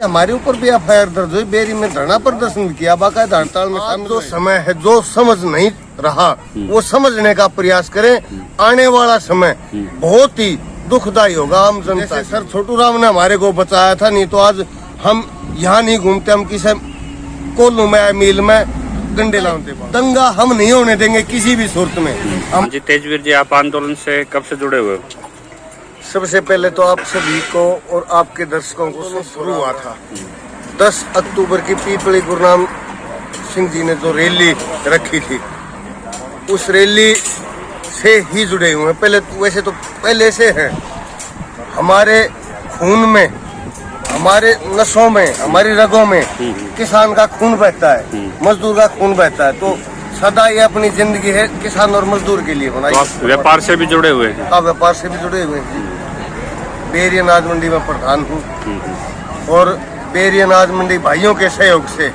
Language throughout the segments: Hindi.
हमारे ऊपर भी एफआईआर दर्ज हुई, बेरी में धरना प्रदर्शन भी किया, बाकायदा हड़ताल में शामिल। जो समय है, जो समझ नहीं रहा वो समझने का प्रयास करें। आने वाला समय बहुत ही दुखदायी होगा आम जनता। सर छोटू राम ने हमारे को बचाया था, नहीं तो आज हम यहाँ नहीं घूमते, हम किसी कोल्लू में मिल में गंडे लाते। दंगा हम नहीं होने देंगे किसी भी सूरत में। हम जी तेजवीर जी, आप आंदोलन से कब से जुड़े हुए हो? सबसे पहले तो आप सभी को और आपके दर्शकों को शुरू हुआ था 10 अक्टूबर की पीपली गुरुनाम सिंह जी ने जो रैली रखी थी, उस रैली से ही जुड़े हुए हैं। पहले वैसे तो पहले से हैं, हमारे खून में, हमारे नसों में, हमारी रगों में किसान का खून बहता है, मजदूर का खून बहता है। तो सदा ये अपनी जिंदगी है किसान और मजदूर के लिए बनाई। तो आप व्यापार से भी जुड़े हुए हैं? हाँ, व्यापार से भी जुड़े हुए हैं। बेरी अनाज मंडी में प्रधान हूँ और बेरी अनाज मंडी भाइयों के सहयोग से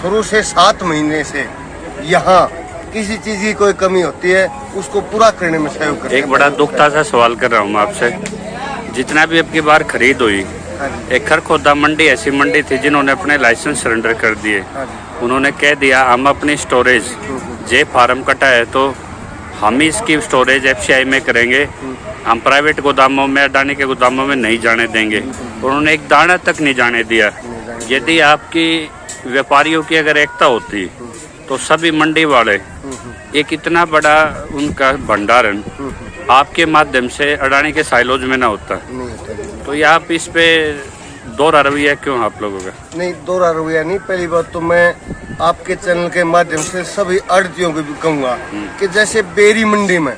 शुरू से 7 महीने से यहाँ किसी चीज की कोई कमी होती है उसको पूरा करने में सहयोग करते हैं। एक बड़ा दुखता सा सवाल कर रहा हूँ मैं आपसे, जितना भी अब की बार खरीद हुई, एक खरखोदा मंडी ऐसी मंडी थी जिन्होंने अपने लाइसेंस सरेंडर कर दिए। उन्होंने कह दिया हम अपनी स्टोरेज जे फार्म कटा है तो हम ही इसकी स्टोरेज एफसीआई में करेंगे, हम प्राइवेट गोदामों में, अडानी के गोदामों में नहीं जाने देंगे। उन्होंने एक दाना तक नहीं जाने दिया। यदि आपकी व्यापारियों की अगर एकता होती तो सभी मंडी वाले एक इतना बड़ा उनका भंडारण आपके माध्यम से अडानी के साइलोज में ना होता। तो ये आप इस पे दोहरा रवैया क्यों आप लोगों का? नहीं, दोहरा रवैया नहीं। पहली बात तो मैं आपके चैनल के माध्यम से सभी आढ़तियों को भी कहूँगा कि जैसे बेरी मंडी में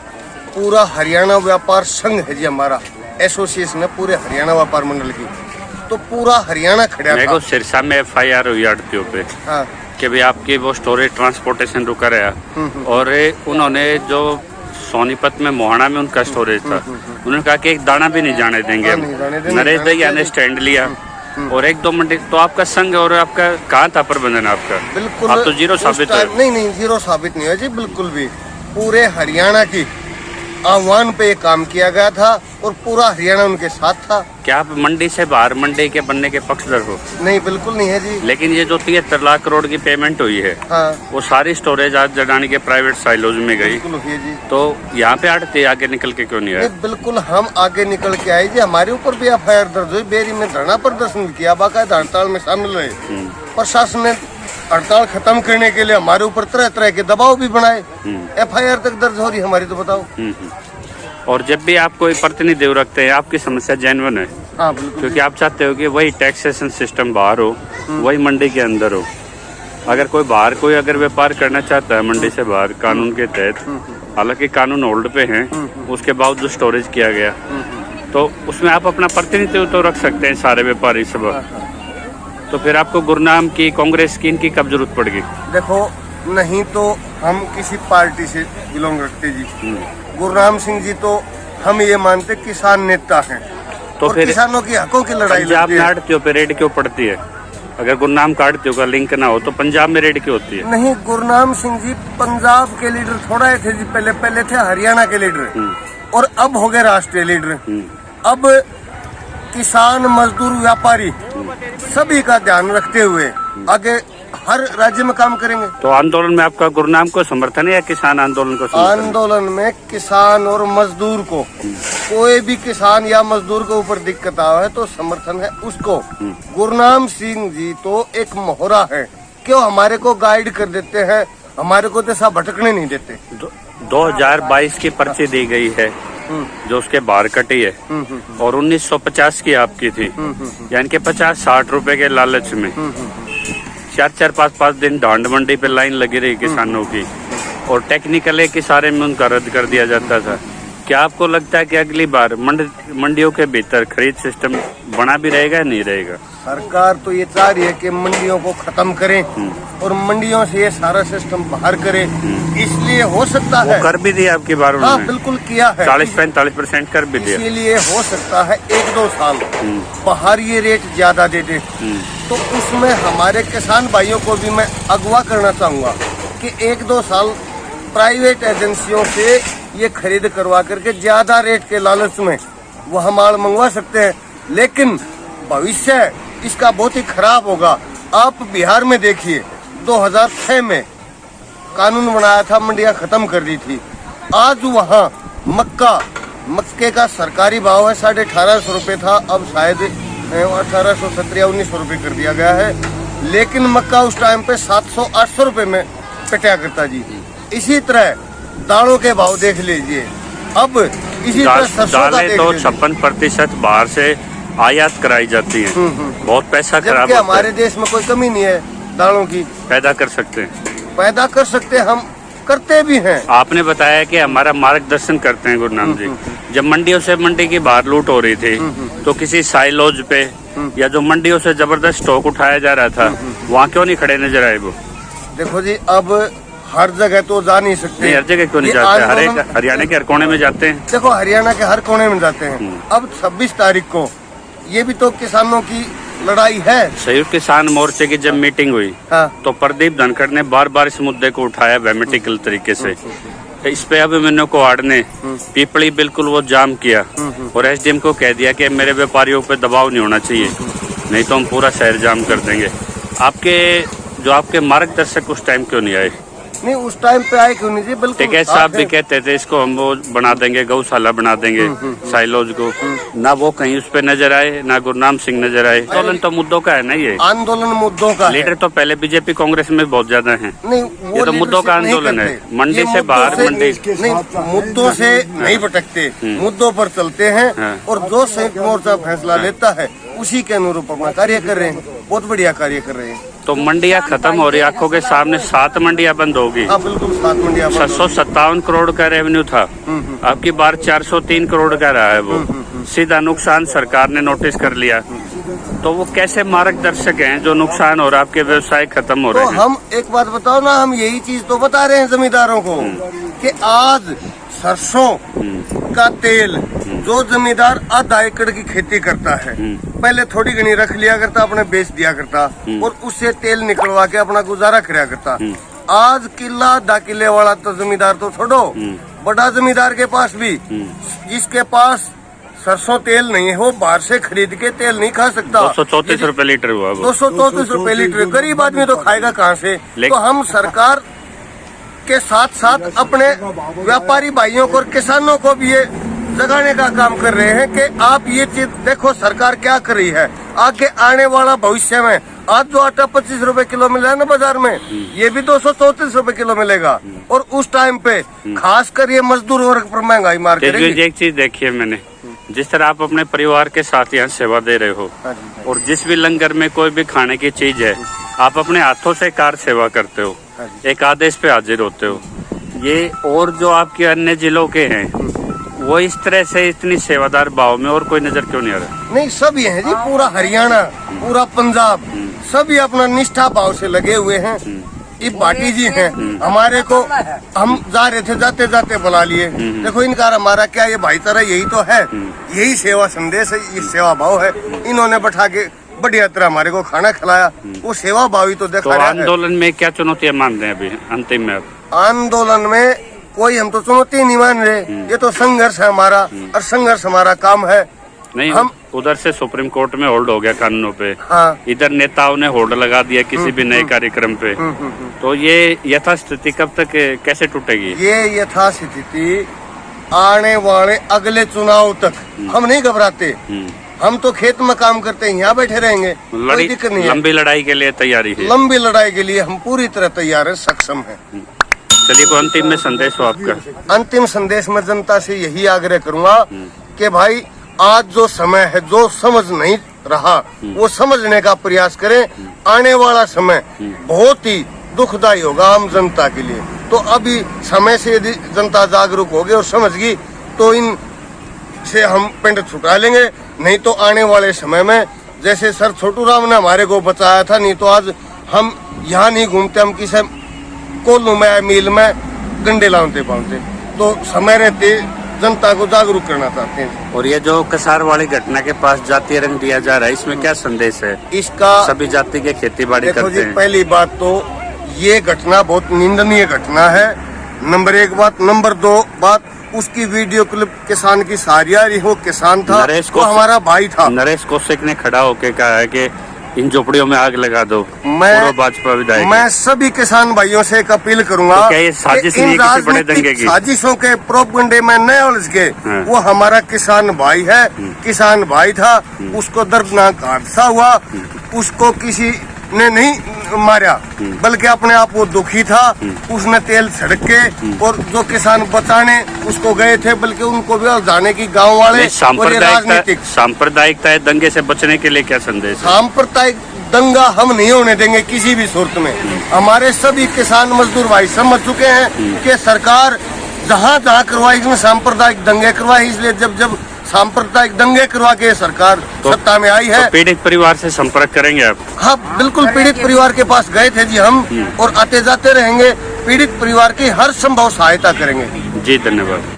पूरा हरियाणा व्यापार संघ है जी, हमारा एसोसिएशन है पूरे हरियाणा व्यापार मंडल की, तो पूरा हरियाणा खड़ा था। सिरसा में एफआईआर हुई आढ़तियों पे कि भाई आपकी वो स्टोरेज ट्रांसपोर्टेशन रुका रहा, और उन्होंने जो सोनीपत में मोहाना में उनका स्टोरेज था, उन्होंने कहा कि एक दाना भी नहीं जाने देंगे। नरेश भैया ने स्टैंड लिया और 1-2 मंडी। तो आपका संघ और आपका कहाँ था प्रबंधन आपका? बिल्कुल आप तो जीरो साबित है। नहीं, जीरो साबित नहीं है जी, बिल्कुल भी। पूरे हरियाणा की आह्वान पे काम किया गया था और पूरा हरियाणा उनके साथ था। क्या आप मंडी से बाहर मंडी के बनने के पक्षधर हो? नहीं, बिल्कुल नहीं है जी। लेकिन ये जो 73 लाख करोड़ की पेमेंट हुई है, हाँ, वो सारी स्टोरेज आज अडानी के प्राइवेट साइलोज में गई। बिल्कुल हुई है जी। तो यहाँ पे आढ़ती आगे निकल के क्यों नहीं आए? बिल्कुल हम आगे निकल के आए जी। हमारे ऊपर भी एफआईआर दर्ज हुई, बेरी में धरना प्रदर्शन भी किया, बाकायदा हड़ताल में शामिल हुए। प्रशासन ने हड़ताल खत्म करने के लिए हमारे ऊपर तरह तरह के दबाव भी बनाए। एफआईआर तक दर्ज हो रही हमारी, तो बताओ। और जब भी आप कोई प्रतिनिधि रखते हैं, आपकी समस्या जेन्युइन है। हाँ, बिल्कुल। क्योंकि आप चाहते हो कि वही टैक्सेशन सिस्टम बाहर हो, वही मंडी के अंदर हो। अगर कोई बाहर कोई अगर व्यापार करना चाहता है मंडी से बाहर कानून के तहत, हालांकि कानून होल्ड पे हैं, उसके बावजूद स्टोरेज किया गया, तो उसमें आप अपना प्रतिनिधित्व तो रख सकते हैं सारे व्यापारी सब। तो फिर आपको गुरनाम की, कांग्रेस की, इनकी कब जरूरत पड़ेगी? देखो, नहीं तो हम किसी पार्टी से बिलोंग रखते जी। गुरुराम सिंह जी तो हम ये मानते किसान नेता हैं, तो फिर किसानों की हकों की लड़ाई पंजाब में आढ़तियों पे रेड क्यों पड़ती है? अगर गुरनाम का आढ़तियों का लिंक ना हो तो पंजाब में रेड क्यों होती है? नहीं, गुरनाम सिंह जी पंजाब के लीडर थोड़ा थे जी, पहले थे हरियाणा के लीडर और अब हो गए राष्ट्रीय लीडर। अब किसान, मजदूर, व्यापारी सभी का ध्यान रखते हुए आगे हर राज्य में काम करेंगे। तो आंदोलन में आपका गुरनाम को समर्थन है या किसान आंदोलन को समर्थन? आंदोलन में किसान और मजदूर को, कोई भी किसान या मजदूर के ऊपर दिक्कत आया है तो समर्थन है उसको। गुरनाम सिंह जी तो एक मोहरा है, क्यों हमारे को गाइड कर देते हैं, हमारे को दिशा भटकने नहीं देते। 2022 की पर्ची दी गई है जो उसके बाहर कटी है और 1950 की आपकी थी, यानी कि 50-60 रुपए के लालच में 4-4, 5-5 दिन डांड मंडी पे लाइन लगी रही किसानों की, और टेक्निकल के सारे में उनका रद्द कर दिया जाता था। क्या आपको लगता है कि अगली बार मंडियों के भीतर खरीद सिस्टम बना भी रहेगा या नहीं रहेगा? सरकार तो ये चाह रही है कि मंडियों को खत्म करें और मंडियों से ये सारा सिस्टम बाहर करें, इसलिए हो सकता है। कर भी दिया आपकी बार? हाँ, बिल्कुल किया है। 40-45% कर भी दिया। इसीलिए हो सकता है 1-2 साल बाहर ये रेट ज्यादा दे दे, तो उसमें हमारे किसान भाइयों को भी मैं अगवा करना चाहूँगा कि 1-2 साल प्राइवेट एजेंसियों से ये खरीद करवा करके ज्यादा रेट के लालच में वह माल मंगवा सकते हैं, लेकिन भविष्य इसका बहुत ही खराब होगा। आप बिहार में देखिए 2006 में कानून बनाया था, मंडियां खत्म कर दी थी। आज वहाँ मक्के का सरकारी भाव है 1850 रुपये था, अब शायद 1870 या 1900 रुपये कर दिया गया है। लेकिन मक्का उस टाइम पे 700-800 रुपये में पिटाया करता जी। इसी तरह दालों के भाव देख लीजिए, अब इसी तरह सरसों का देख तो लीजिए। 56% बाहर से आयात कराई जाती है, बहुत पैसा खराब जबकि होता हमारे है। देश में कोई कमी नहीं है दालों की, पैदा कर सकते हैं, पैदा कर सकते हैं, हम करते भी हैं। आपने बताया कि हमारा मार्गदर्शन करते हैं गुरुनाम जी। जब मंडियों से मंडी की बाहर लूट हो रही थी तो किसी साइलोज पे या जो मंडियों से जबरदस्त स्टॉक उठाया जा रहा था, वहाँ क्यों नहीं खड़े नजर आए वो? देखो जी, अब हर जगह तो जा नहीं सकते। नहीं, हर जगह क्यों नहीं ये जाते? आंदोलन- हरियाणा के हर कोने में जाते हैं। देखो हरियाणा के हर कोने में जाते हैं। अब 26 तारीख को ये भी तो किसानों की लड़ाई है। संयुक्त किसान मोर्चे की जब मीटिंग हुई हाँ। तो प्रदीप धनखड़ ने बार बार इस मुद्दे को उठाया वेमेटिकल तरीके से। इस पे अभिमन्यु कोहाड़ ने पीपली बिल्कुल वो जाम किया और एसडीएम को कह दिया कि मेरे व्यापारियों पे दबाव नहीं होना चाहिए, नहीं तो हम पूरा शहर जाम कर देंगे। आपके मार्गदर्शक उस टाइम क्यों नहीं आए? नहीं, उस टाइम पे आए क्यों नहीं जी? बिल्कुल टिकैत साहब भी कहते थे इसको हम वो बना देंगे, गौशाला बना देंगे साइलोज को। ना वो कहीं उस पे नजर आए, ना गुरनाम सिंह नजर आए। आंदोलन तो मुद्दों का है ना, ये आंदोलन मुद्दों का है। लीडर तो पहले बीजेपी कांग्रेस में बहुत ज्यादा हैं। नहीं, ये तो मुद्दों का आंदोलन है, मंडी से बाहर मंडी नहीं, मुद्दों से नहीं भटकते, मुद्दों पर चलते हैं। हाँ। और जो संयुक्त मोर्चा फैसला लेता है उसी के अनुरूप अपना कार्य कर रहे हैं। बहुत बढ़िया कार्य कर रहे हैं। तो मंडियां खत्म हो रही, आंखों के सामने 7 मंडियां बंद होगी। हाँ बिल्कुल, 7 मंडियां 757 करोड़ का रेवेन्यू था, आपकी बार 403 करोड़ का रहा है। वो सीधा नुकसान सरकार ने नोटिस कर लिया। तो वो कैसे मार्गदर्शक हैं जो नुकसान हो रहा है, आपके व्यवसाय खत्म हो रहे तो हैं? हम एक बात बताओ ना, हम यही चीज तो बता रहे हैं जमींदारों को कि आज सरसों का तेल जो जमींदार आधा एकड़ की खेती करता है, पहले थोड़ी घनी रख लिया करता, अपने बेच दिया करता और उससे तेल निकलवा के अपना गुजारा कराया करता। आज किला आधा किले वाला तो जमींदार तो छोड़ो, बड़ा जमींदार के पास भी, जिसके पास सरसों तेल नहीं है, वो बाहर से खरीद के तेल नहीं खा सकता। 234 रुपए लीटर हुआ वो। 234 रुपए लीटर, गरीब आदमी तो खाएगा कहाँ से? तो हम सरकार के साथ साथ अपने व्यापारी भाइयों को और किसानों को भी ये जगाने का काम कर रहे हैं कि आप ये चीज देखो सरकार क्या कर रही है। आगे आने वाला भविष्य में आज जो आटा 25 रुपए किलो मिल रहा है ना बाजार में, ये भी 234 रुपए किलो मिलेगा। और उस टाइम पे खासकर ये मजदूर वर्ग पर महंगाई मार करेगी। एक चीज देखिए मैंने, जिस तरह आप अपने परिवार के साथ यहाँ सेवा दे रहे हो और जिस भी लंगर में कोई भी खाने की चीज है, आप अपने हाथों से कार सेवा करते हो, एक आदेश पे हाजिर होते हो। ये और जो आपके अन्य जिलों के हैं वो इस तरह से इतनी सेवादार भाव में और कोई नजर क्यों नहीं आ रहा? नहीं, सभी हैं जी, पूरा हरियाणा, पूरा पंजाब, सभी अपना निष्ठा भाव से लगे हुए हैं। ये भाटी जी हैं, हमारे को हम जा रहे थे, जाते जाते बुला लिए। देखो इनका हमारा क्या, ये भाईचारा यही तो है, यही सेवा संदेश है, ये सेवा भाव है। इन्होंने बैठा के बढ़िया तरह हमारे को खाना खिलाया, वो सेवा भाव ही तो देखा रहा है। आंदोलन में क्या चुनौतियां मान रहे हैं अभी अंतिम में? आंदोलन में कोई हम तो चुनौती नहीं मान रहे, ये तो संघर्ष है हमारा और संघर्ष हमारा काम है। नहीं, हम उधर से सुप्रीम कोर्ट में होल्ड हो गया कानूनों पे, हाँ। इधर नेताओं ने होल्ड लगा दिया किसी भी नए कार्यक्रम पे। तो ये यथास्थिति कब तक कैसे टूटेगी? ये यथास्थिति आने वाले अगले चुनाव तक हम नहीं घबराते। हम तो खेत में काम करते हैं, यहाँ बैठे रहेंगे, कोई दिक्कत नहीं है। लंबी लड़ाई के लिए तैयारी है? लंबी लड़ाई के लिए हम पूरी तरह तैयार है, सक्षम है। चलिए, कोई अंतिम में संदेश हो आपका? अंतिम संदेश में जनता से यही आग्रह करूंगा कि भाई आज जो समय है, जो समझ नहीं रहा वो समझने का प्रयास करें। आने वाला समय बहुत ही दुखदायी होगा आम जनता के लिए। तो अभी समय से यदि जनता जागरूक होगी और समझगी तो इन से हम पिंड छुटा लेंगे। नहीं तो आने वाले समय में जैसे सर छोटू राम ने हमारे को बचाया था, नहीं तो आज हम यहाँ नहीं घूमते, हम किसी कोल्लू में मील में गंडे लाते पाते। तो समय रहते जनता को जागरूक करना चाहते हैं। और ये जो कसार वाली घटना के पास जातीय रंग दिया जा रहा है, इसमें क्या संदेश है? इसका सभी जाति के खेती बाड़ी करते हैं। पहली बात तो ये घटना बहुत निंदनीय घटना है, नंबर 1 बात। नंबर 2 बात, उसकी वीडियो क्लिप किसान की सारी आ रही, वो किसान था, वो हमारा भाई था। नरेश कौशिक ने खड़ा होकर कहा है कि इन झोपड़ियों में आग लगा दो। मैं पूर्व भाजपा विधायक। मैं सभी किसान भाइयों से एक अपील करूंगा तो क्या ये साजिश कि नहीं इन है किसी बड़े राजनीतिक दंगे की? साजिशों के प्रोपगंडे में न उलझ के, हाँ। वो हमारा किसान भाई है, किसान भाई था, उसको दर्दनाक हादसा हुआ, उसको किसी ने नहीं मारा, बल्कि अपने आप वो दुखी था, उसने तेल छिड़क के, और जो किसान बचाने उसको गए थे, बल्कि उनको भी जाने की गांव वाले और ये राजनीतिक सांप्रदायिकता है, दंगे से बचने के लिए क्या संदेश है? सांप्रदायिक दंगा हम नहीं होने देंगे किसी भी सूरत में। हमारे सभी किसान मजदूर भाई समझ चुके हैं कि सरकार जहाँ जहाँ करवाई इसमें सांप्रदायिक दंगे करवाई, इसलिए जब जब सांप्रदायिक दंगे करवा के सरकार सत्ता में आई है। तो पीड़ित परिवार से संपर्क करेंगे आप? हाँ बिल्कुल, पीड़ित परिवार के पास गए थे जी हम, और आते जाते रहेंगे, पीड़ित परिवार की हर संभव सहायता करेंगे। जी धन्यवाद।